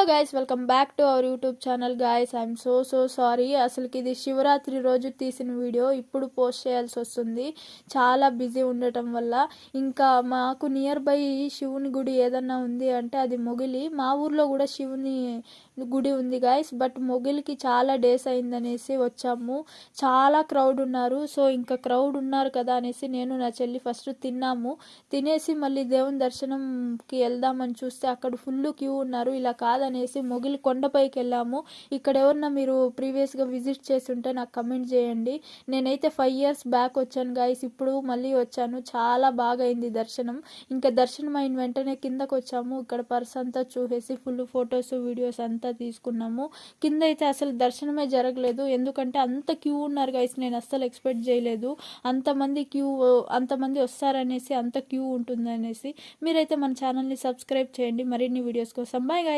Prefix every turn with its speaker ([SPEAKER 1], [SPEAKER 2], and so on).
[SPEAKER 1] Guys, welcome back to our YouTube channel. Guys, I'm so sorry. అసలుకి ఇది శివరాత్రి రోజు తీసిన వీడియో ఇప్పుడు పోస్ట్ చేయాల్సి వస్తుంది. చాలా బిజీ ఉండటం వల్ల. ఇంకా మాకు నియర్ బై శివుని గుడి ఏదన్నా ఉంది అంటే అది మొగిలి. మా ఊర్లో కూడా శివుని గుడి ఉంది గైస్, బట్ మొగిలికి చాలా డేస్ అయిందనేసి వచ్చాము. చాలా క్రౌడ్ ఉన్నారు. సో ఇంకా క్రౌడ్ ఉన్నారు కదా అనేసి నేను నా చెల్లి ఫస్ట్ తిన్నాము. తినేసి మళ్ళీ దేవుని దర్శనంకి వెళ్దామని చూస్తే అక్కడ ఫుల్ క్యూ ఉన్నారు. ఇలా కాదనేసి మొగిలి కొండపైకి వెళ్ళాము. ఇక్కడ ఎవరన్నా మీరు ప్రీవియస్గా విజిట్ చేసి ఉంటే నాకు కమెంట్ చేయండి. నేనైతే 5 years బ్యాక్ వచ్చాను గైస్, ఇప్పుడు మళ్ళీ వచ్చాను. చాలా బాగా అయింది దర్శనం. ఇంకా దర్శనం అయిన వెంటనే కిందకు వచ్చాము. ఇక్కడ పర్స్ అంతా చూసేసి ఫుల్ ఫొటోస్ వీడియోస్ అంతా తీసుకున్నాము. కింద అయితే అసలు దర్శనమే జరగలేదు, ఎందుకంటే అంత క్యూ ఉన్నారు గైస్. నేను అస్సలు ఎక్స్పెక్ట్ చేయలేదు అంతమంది వస్తారనేసి, అంత క్యూ ఉంటుందనేసి. మీరైతే మన ఛానల్ని సబ్స్క్రైబ్ చేయండి మరిన్ని వీడియోస్ కోసం. Bye guys.